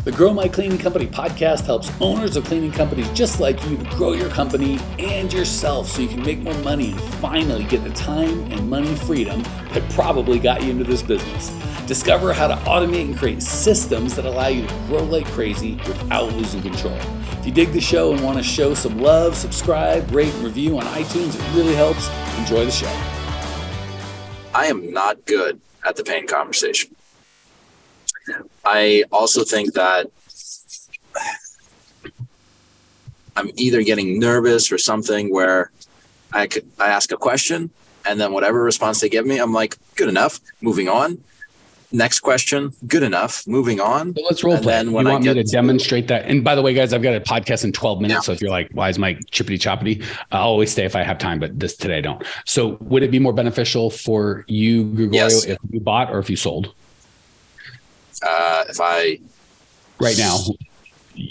The Grow My Cleaning Company podcast helps owners of cleaning companies just like you to grow your company and yourself so you can make more money and finally get the time and money freedom that probably got you into this business. Discover how to automate and create systems that allow you to grow like crazy without losing control. If you dig the show and want to show some love, subscribe, rate, and review on iTunes. It really helps. Enjoy the show. I am not good at the pain conversation. I also think that I'm either getting nervous or something where I ask a question and then whatever response they give me, I'm like, good enough, moving on. Next question, good enough, moving on. So let's role play. You want me to demonstrate that? And by the way, guys, I've got a podcast in 12 minutes. Yeah. So if you're like, why is Mike chippity choppity? I'll always stay if I have time, but today I don't. So would it be more beneficial for you, Gregorio, if you bought or if you sold? If I right now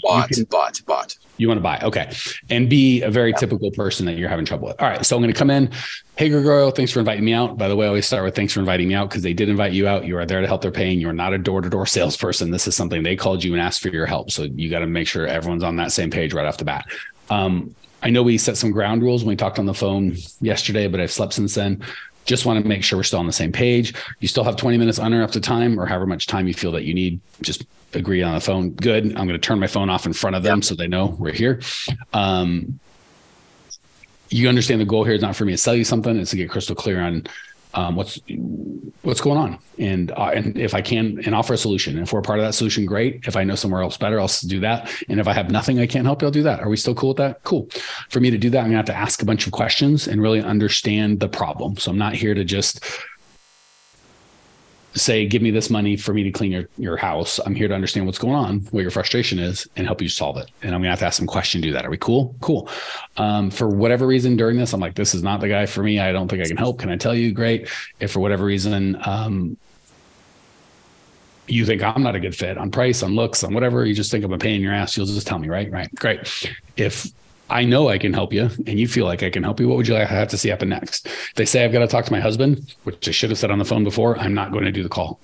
bought. You want to buy. Okay. And be a very typical person that you're having trouble with. All right. So I'm going to come in. Hey, Gregorio, thanks for inviting me out. By the way, I always start with thanks for inviting me out because they did invite you out. You are there to help their pain. You're not a door-to-door salesperson. This is something they called you and asked for your help. So you got to make sure everyone's on that same page right off the bat. I know we set some ground rules when we talked on the phone yesterday, but I've slept since then. Just want to make sure we're still on the same page. You still have 20 minutes uninterrupted time or however much time you feel that you need. Just agree on the phone. Good. I'm going to turn my phone off in front of them so they know we're here. You understand the goal here is not for me to sell you something. It's to get crystal clear on what's going on. And if I can and offer a solution, if we're part of that solution, great. If I know somewhere else better, I'll do that. And if I have nothing I can't help you, I'll do that. Are we still cool with that? Cool. For me to do that, I'm gonna have to ask a bunch of questions and really understand the problem. So I'm not here to just say, give me this money for me to clean your house. I'm here to understand what's going on, what your frustration is, and help you solve it. And I'm gonna have to ask some questions, do that. Are we cool? Cool. For whatever reason during this, I'm like, this is not the guy for me. I don't think I can help. Can I tell you? Great. If for whatever reason, you think I'm not a good fit on price, on looks, on whatever, you just think I'm a pain in your ass, you'll just tell me, right? Right. Great. If I know I can help you and you feel like I can help you, what would you have to see happen next? If they say I've got to talk to my husband, which I should have said on the phone before, I'm not going to do the call.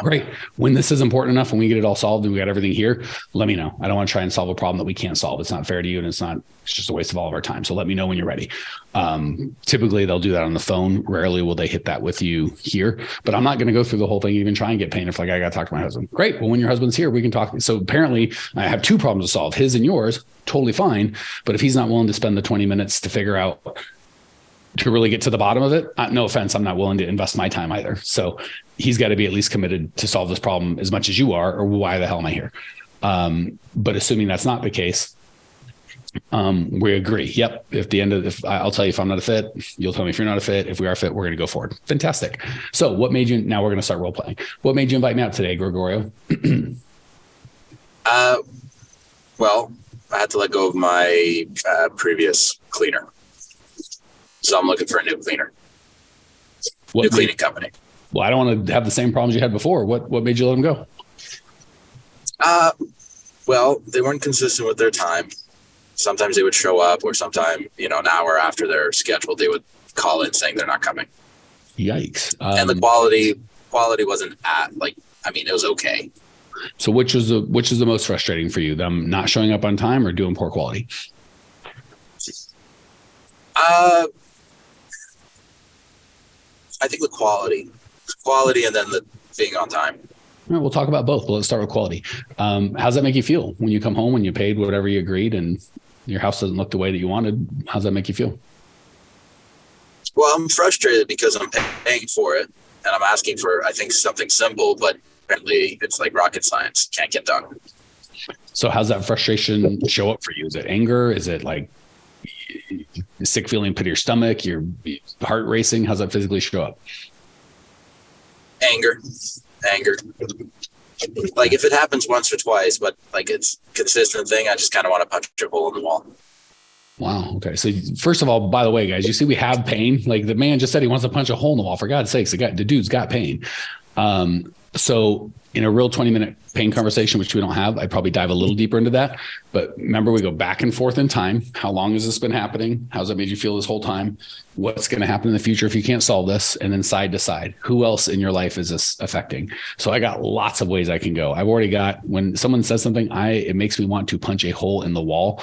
Great. When this is important enough, when we get it all solved and we got everything here, let me know. I don't want to try and solve a problem that we can't solve. It's not fair to you and it's just a waste of all of our time. So let me know when you're ready. Typically they'll do that on the phone. Rarely will they hit that with you here, but I'm not going to go through the whole thing, even try and get pain. If like, I got to talk to my husband. Great. Well, when your husband's here, we can talk. So apparently I have two problems to solve, his and yours, totally fine. But if he's not willing to spend the 20 minutes to figure out to really get to the bottom of it, no offense, I'm not willing to invest my time either. So he's got to be at least committed to solve this problem as much as you are, or why the hell am I here? But assuming that's not the case, we agree. Yep. If I'll tell you if I'm not a fit, you'll tell me if you're not a fit. If we are a fit, we're going to go forward. Fantastic. So now we're going to start role playing. What made you invite me out today, Gregorio? Well, I had to let go of my previous cleaner. So I'm looking for a new cleaner. New cleaning company. Well, I don't want to have the same problems you had before. What made you let them go? Well, they weren't consistent with their time. Sometimes they would show up, or sometime, an hour after their schedule, they would call in saying they're not coming. Yikes. And the quality wasn't it was okay. So which is the most frustrating for you? Them not showing up on time or doing poor quality? I think the quality and then the being on time. All right, we'll talk about both, but let's start with quality. How's that make you feel when you come home, when you paid whatever you agreed and your house doesn't look the way that you wanted? How's that make you feel? Well, I'm frustrated because I'm paying for it and I'm asking for, I think, something simple, but apparently it's like rocket science. Can't get done. So how's that frustration show up for you? Is it anger? Is it like sick feeling, pit of your stomach, your heart racing? How's that physically show up? Anger. Like if it happens once or twice, but like it's a consistent thing, I just kind of want to punch a hole in the wall. Wow. Okay. So first of all, by the way, guys, you see, we have pain. Like the man just said he wants to punch a hole in the wall. For God's sakes, the dude's got pain. So in a real 20-minute pain conversation, which we don't have, I'd probably dive a little deeper into that. But remember, we go back and forth in time. How long has this been happening? How's it made you feel this whole time? What's going to happen in the future if you can't solve this? And then side to side, who else in your life is this affecting? So I got lots of ways I can go. I've already got, when someone says something, it makes me want to punch a hole in the wall.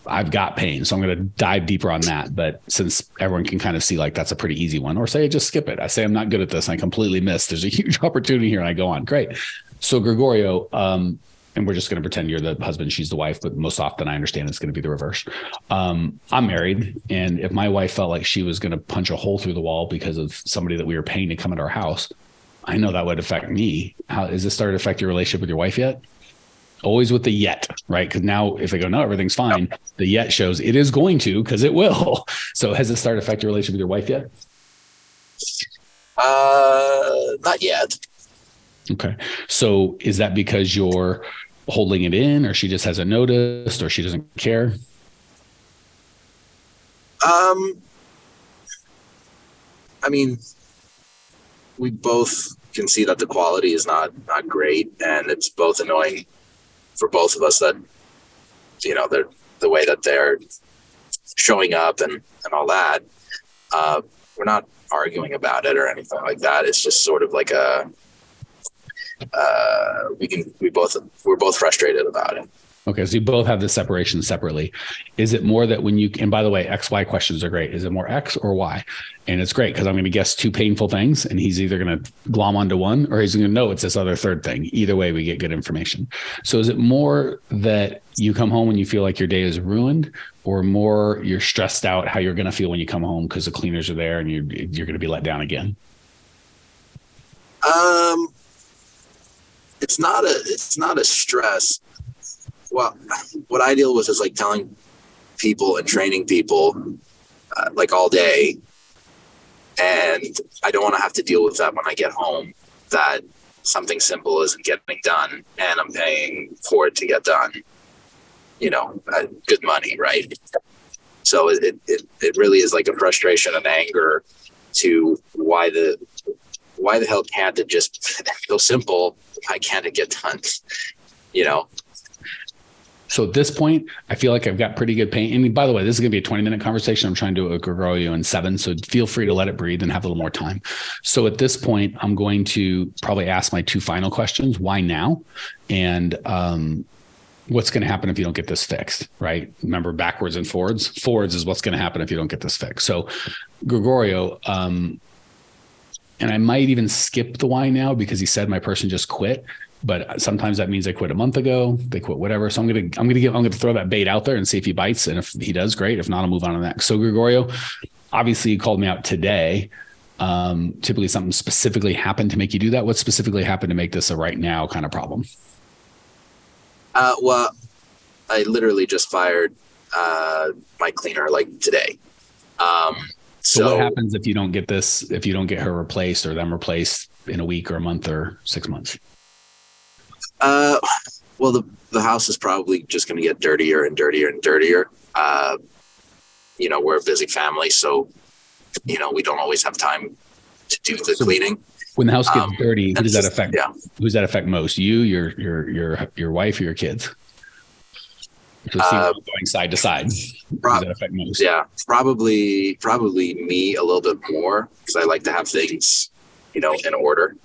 I've got pain. So I'm going to dive deeper on that. But since everyone can kind of see like that's a pretty easy one, or say, just skip it. I say, I'm not good at this. I completely missed. There's a huge opportunity here. And I go on. Great. So Gregorio, and we're just going to pretend you're the husband, she's the wife, but most often I understand it's going to be the reverse. I'm married. And if my wife felt like she was going to punch a hole through the wall because of somebody that we were paying to come into our house, I know that would affect me. How is this starting to affect your relationship with your wife yet? Always with the yet, right? Because now if they go, no, everything's fine, the yet shows it is going to, because it will. So has it started to affect your relationship with your wife yet? Not yet. Okay. So is that because you're holding it in, or she just hasn't noticed, or she doesn't care? I mean, we both can see that the quality is not great, and it's both annoying for both of us that, the way that they're showing up and all that. We're not arguing about it or anything like that. It's just sort of like we're both frustrated about it. Okay. So you both have this separation separately. Is it more that and by the way, XY questions are great. Is it more X or Y? And it's great because I'm going to guess two painful things, and he's either going to glom onto one, or he's going to know it's this other third thing. Either way, we get good information. So is it more that you come home and you feel like your day is ruined, or more you're stressed out how you're going to feel when you come home because the cleaners are there and you're going to be let down again? It's not a stress. Well, what I deal with is like telling people and training people like all day. And I don't want to have to deal with that when I get home, that something simple isn't getting done and I'm paying for it to get done, good money. Right. So it really is like a frustration and anger to why the hell can't it just go simple? Why can't it get done? So at this point, I feel like I've got pretty good pain. And by the way, this is going to be a 20-minute conversation. I'm trying to do a Gregorio in 7. So feel free to let it breathe and have a little more time. So at this point, I'm going to probably ask my two final questions. Why now? And what's going to happen if you don't get this fixed, right? Remember, backwards and forwards. Forwards is what's going to happen if you don't get this fixed. So Gregorio, and I might even skip the why now because he said my person just quit. But sometimes that means they quit a month ago, they quit whatever. So I'm going to throw that bait out there and see if he bites. And if he does, great. If not, I'll move on to the next. So Gregorio, obviously you called me out today. Typically something specifically happened to make you do that. What specifically happened to make this a right now kind of problem? Well, I literally just fired my cleaner like today. So what happens if you don't get her replaced or them replaced in a week or a month or 6 months? Well, the house is probably just going to get dirtier and dirtier and dirtier. We're a busy family, so, we don't always have time to do the cleaning. When the house gets dirty, who does that affect? Yeah. Who does that affect most? You, your wife, or your kids? So going side to side. Who does that affect most? Yeah, probably me a little bit more because I like to have things, in order.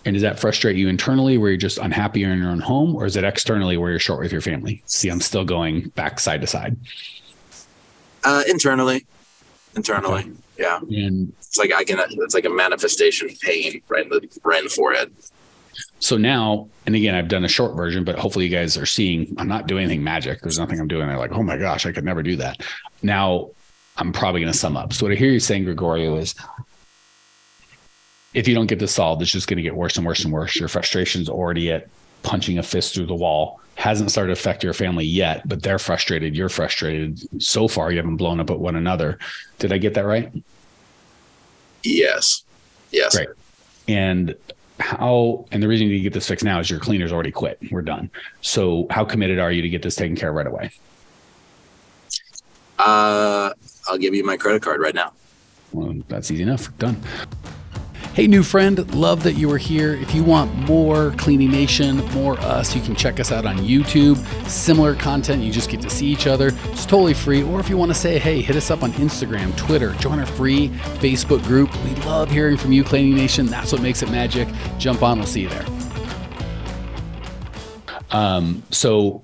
And does that frustrate you internally where you're just unhappy in your own home, or is it externally where you're short with your family? See, I'm still going back side to side. Internally. Okay. Yeah. And it's like a manifestation of pain right in the forehead. So now, and again, I've done a short version, but hopefully you guys are seeing, I'm not doing anything magic. There's nothing I'm doing. They're like, oh my gosh, I could never do that. Now I'm probably going to sum up. So what I hear you saying, Gregorio, is if you don't get this solved, it's just going to get worse and worse and worse. Your frustration's already at punching a fist through the wall. Hasn't started to affect your family yet, but they're frustrated. You're frustrated. So far, you haven't blown up at one another. Did I get that right? Yes. Great. And the reason you get this fixed now is your cleaner's already quit. We're done. So how committed are you to get this taken care of right away? I'll give you my credit card right now. Well, that's easy enough. Done. Hey, new friend, love that you were here. If you want more Cleaning Nation, more us, you can check us out on YouTube. Similar content, you just get to see each other. It's totally free. Or if you want to say, hey, hit us up on Instagram, Twitter, join our free Facebook group. We love hearing from you, Cleaning Nation. That's what makes it magic. Jump on, we'll see you there. So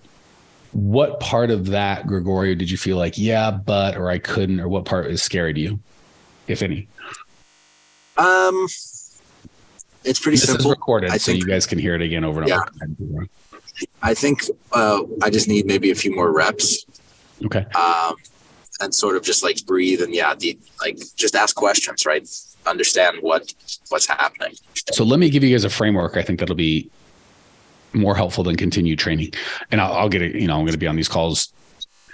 what part of that, Gregorio, did you feel like, yeah, but, or I couldn't, or what part is scary to you, if any? It's pretty simple. This is recorded, I so think, you guys can hear it again over and over. I think I just need maybe a few more reps. Okay. And sort of just like breathe and just ask questions, right? Understand what's happening. So let me give you guys a framework. I think that'll be more helpful than continued training. And I'll get it. I'm going to be on these calls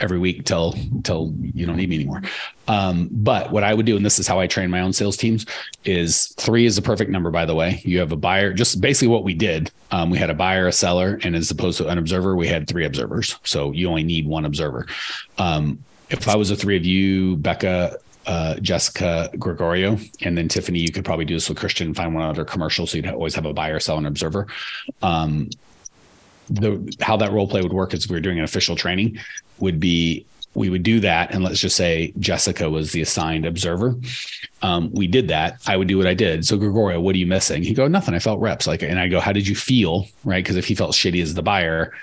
every week till you don't need me anymore. But what I would do, and this is how I train my own sales teams, is 3 is the perfect number, by the way. You have a buyer, just basically what we did. We had a buyer, a seller, and as opposed to an observer, we had 3 observers. So you only need 1 observer. If I was the 3 of you, Becca, Jessica, Gregorio, and then Tiffany, you could probably do this with Christian, find one other commercial. So you'd always have a buyer, seller, and observer. How that role play would work is if we were doing an official training would be, we would do that. And let's just say Jessica was the assigned observer. We did that. I would do what I did. So Gregorio, what are you missing? He'd go, nothing. I felt reps. And I go, how did you feel? Right. Because if he felt shitty as the buyer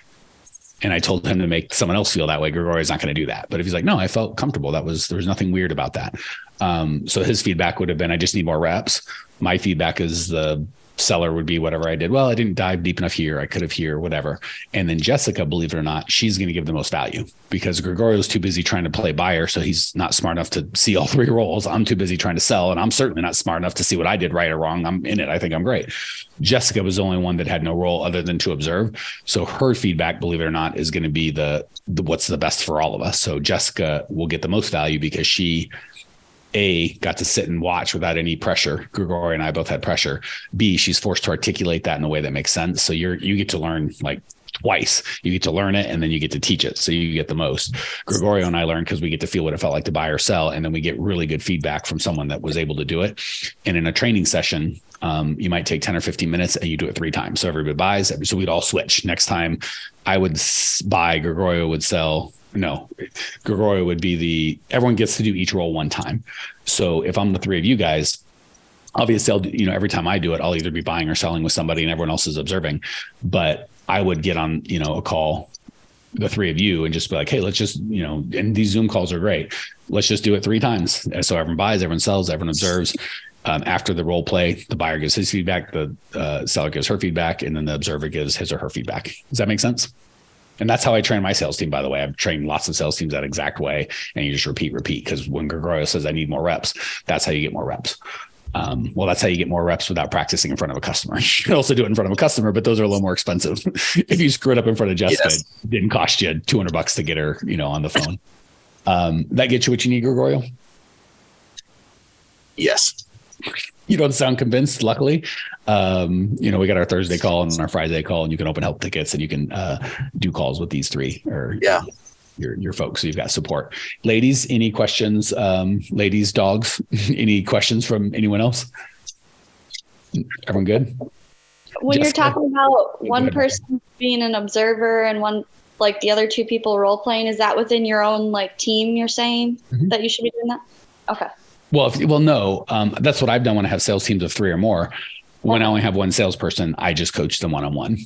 and I told him to make someone else feel that way, Gregorio's not going to do that. But if he's like, no, I felt comfortable. There was nothing weird about that. So his feedback would have been, I just need more reps. My feedback is the seller would be whatever I did. Well, I didn't dive deep enough here. I could have here, whatever. And then Jessica, believe it or not, she's going to give the most value because Gregorio's too busy trying to play buyer. So he's not smart enough to see all 3 roles. I'm too busy trying to sell. And I'm certainly not smart enough to see what I did right or wrong. I'm in it. I think I'm great. Jessica was the only one that had no role other than to observe. So her feedback, believe it or not, is going to be the what's the best for all of us. So Jessica will get the most value because she got to sit and watch without any pressure. Gregorio and I both had pressure. B, she's forced to articulate that in a way that makes sense. So you get to learn like twice. You get to learn it and then you get to teach it. So you get the most. Gregorio and I learned because we get to feel what it felt like to buy or sell. And then we get really good feedback from someone that was able to do it. And in a training session, you might take 10 or 15 minutes and you do it 3 times. So everybody buys. So we'd all switch. Next time I would buy, Gregorio would sell. No, Gregorio would be everyone gets to do each role 1 time. So if I'm the 3 of you guys, obviously every time I do it, I'll either be buying or selling with somebody and everyone else is observing. But I would get on, a call, the 3 of you, and just be like, hey, let's just, and these Zoom calls are great. Let's just do it 3 times. And so everyone buys, everyone sells, everyone observes. After the role play, the buyer gives his feedback, the seller gives her feedback, and then the observer gives his or her feedback. Does that make sense? And that's how I train my sales team, by the way. I've trained lots of sales teams that exact way. And you just repeat. Because when Gregorio says, I need more reps, that's how you get more reps. That's how you get more reps without practicing in front of a customer. You can also do it in front of a customer, but those are a little more expensive. If you screw it up in front of Jessica, yes. It didn't cost you $200 to get her, on the phone. That gets you what you need, Gregorio? Yes. You don't sound convinced, luckily. We got our Thursday call and our Friday call, and you can open help tickets and you can do calls with these 3 or your folks. So you've got support. Ladies, any questions? Ladies, dogs, any questions from anyone else? Everyone good? When Jessica? You're talking about one person being an observer and one, like the other 2 people role playing, is that within your own team you're saying that you should be doing that? Okay. No, that's what I've done when I have sales teams of 3 or more. When I only have 1 salesperson, I just coach them one-on-one.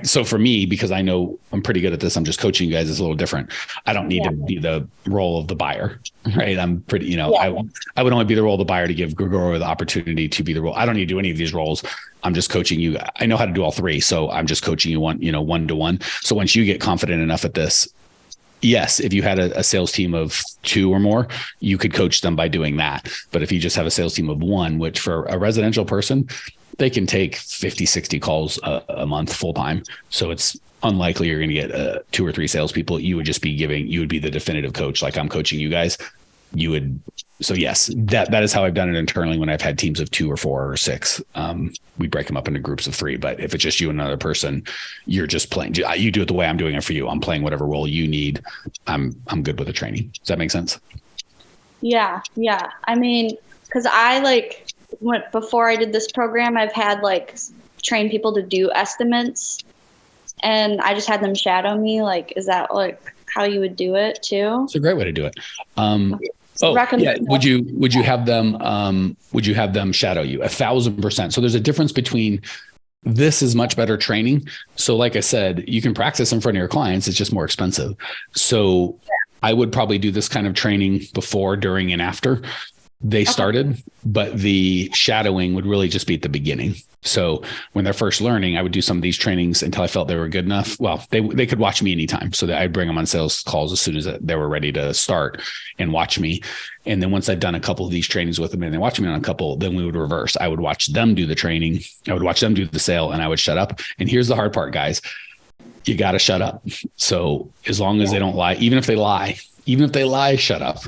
So for me, because I know I'm pretty good at this, I'm just coaching you guys. It's a little different. I don't need to be the role of the buyer, right? I'm pretty, I would only be the role of the buyer to give Gregorio the opportunity to be the role. I don't need to do any of these roles. I'm just coaching you. I know how to do all 3. So I'm just coaching you one-to-one. So once you get confident enough at this, yes, if you had a sales team of 2 or more, you could coach them by doing that. But if you just have a sales team of 1, which for a residential person, they can take 50, 60 calls a month full time. So it's unlikely you're going to get 2 or 3 salespeople. You would just be you would be the definitive coach. Like I'm coaching you guys. So yes, that is how I've done it internally when I've had teams of 2 or 4 or 6. We break them up into groups of 3, but if it's just you and another person, you're just playing. You do it the way I'm doing it for you. I'm playing whatever role you need. I'm good with the training. Does that make sense? Yeah. I mean, because I before I did this program, I've had like train people to do estimates, and I just had them shadow me. Like, is that like how you would do it too? It's a great way to do it. Yeah. Would you have them shadow you 1,000%? So there's a difference between this is much better training. So like I said, you can practice in front of your clients. It's just more expensive. So I would probably do this kind of training before, during, and after they started, but the shadowing would really just be at the beginning. So when they're first learning, I would do some of these trainings until I felt they were good enough. Well, they could watch me anytime, so that I'd bring them on sales calls as soon as they were ready to start and watch me. And then once I'd done a couple of these trainings with them and they watched me on a couple, then we would reverse. I would watch them do the training. I would watch them do the sale, and I would shut up. And here's the hard part, guys. You got to shut up. So as long as they don't lie, even if they lie, shut up.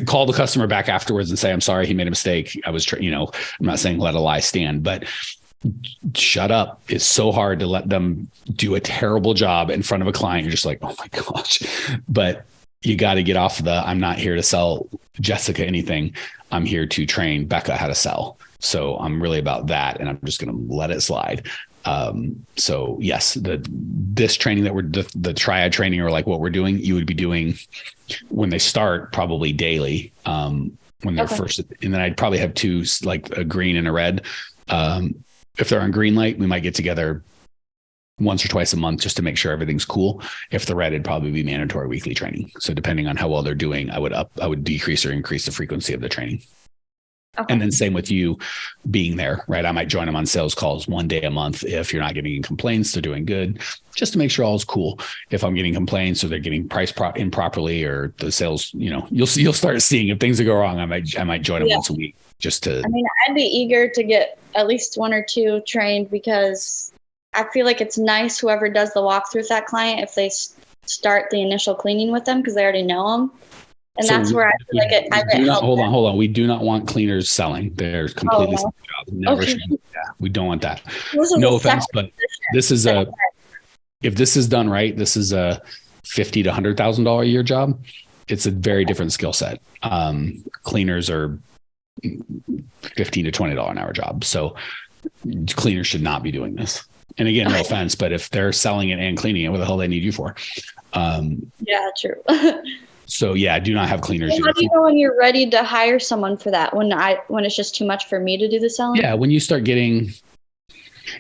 Call the customer back afterwards and say, I'm sorry, he made a mistake. I was, I'm not saying let a lie stand, but shut up. It's so hard to let them do a terrible job in front of a client. You're just like, oh my gosh. But you got to get off I'm not here to sell Jessica anything. I'm here to train Becca how to sell. So I'm really about that. And I'm just going to let it slide. So yes, this training that the triad training, or like what we're doing, you would be doing when they start, probably daily, when they're first, and then I'd probably have two, like a green and a red. If they're on green light, we might get together once or twice a month just to make sure everything's cool. If the red, it'd probably be mandatory weekly training. So depending on how well they're doing, I would decrease or increase the frequency of the training. Okay. And then same with you being there, right? I might join them on sales calls one day a month. If you're not getting complaints, they're doing good, just to make sure all is cool. If I'm getting complaints or they're getting priced improperly, or the sales, you'll start seeing if things go wrong. I might join them once a week just to. I mean, I'd be eager to get at least one or two trained, because I feel like it's nice whoever does the walkthrough with that client, if they start the initial cleaning with them, because they already know them. And that's where I feel like it. Hold on. We do not want cleaners selling. They're completely separate jobs. Never. Okay. We don't want that. No offense, but this is if this is done right, this is a $50,000 to $100,000 a year job. It's a very different skill set. Cleaners are $15 to $20 an hour job. So cleaners should not be doing this. And again, no offense, but if they're selling it and cleaning it, what the hell they need you for? Yeah, true. So yeah, I do not have cleaners. How do you know when you're ready to hire someone for that? When it's just too much for me to do the selling? Yeah, when you start getting,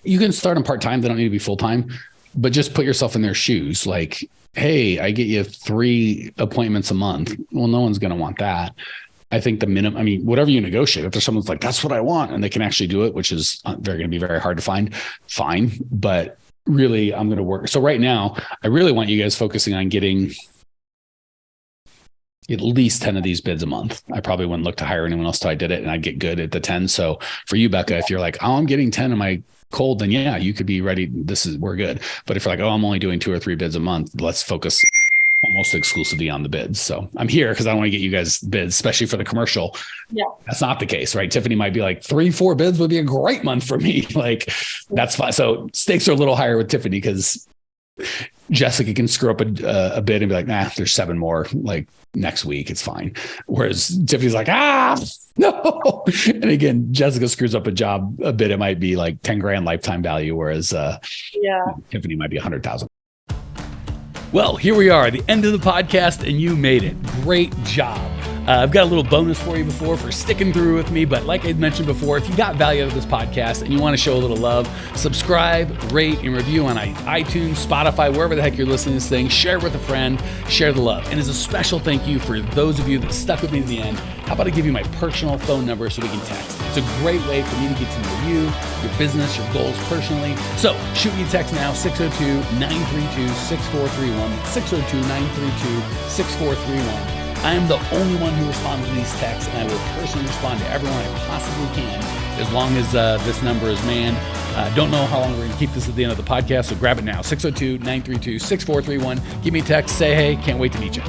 you can start them part-time. They don't need to be full-time, but just put yourself in their shoes. Like, hey, I get you 3 appointments a month. Well, no one's going to want that. I think the minimum, whatever you negotiate, if there's someone's like, that's what I want, and they can actually do it, which is they're going to be very hard to find, fine. But really, I'm going to work. So right now, I really want you guys focusing on getting at least 10 of these bids a month. I probably wouldn't look to hire anyone else till I did it, and I'd get good at the 10. So for you, Becca, if you're like, oh, I'm getting 10 of my cold, then yeah, you could be ready. We're good. But if you're like, oh, I'm only doing 2 or 3 bids a month, let's focus almost exclusively on the bids. So I'm here because I want to get you guys bids, especially for the commercial. Yeah. That's not the case, right? Tiffany might be like 3-4 bids would be a great month for me. Like that's fine. So stakes are a little higher with Tiffany because Jessica can screw up a bid and be like, nah, there's 7 more like next week. It's fine. Whereas Tiffany's like, no. And again, Jessica screws up a bid. It might be like 10 grand lifetime value. Whereas Tiffany might be 100,000. Well, here we are at the end of the podcast, and you made it. Great job. I've got a little bonus for you for sticking through with me. But like I mentioned before, if you got value out of this podcast and you want to show a little love, subscribe, rate, and review on iTunes, Spotify, wherever the heck you're listening to this thing. Share it with a friend. Share the love. And as a special thank you for those of you that stuck with me to the end, how about I give you my personal phone number so we can text? It's a great way for me to get to know you, your business, your goals personally. So shoot me a text now, 602-932-6431, 602-932-6431. I am the only one who responds to these texts, and I will personally respond to everyone I possibly can as long as this number is manned. Don't know how long we're going to keep this at the end of the podcast, so grab it now, 602-932-6431. Give me a text, say hey, can't wait to meet you.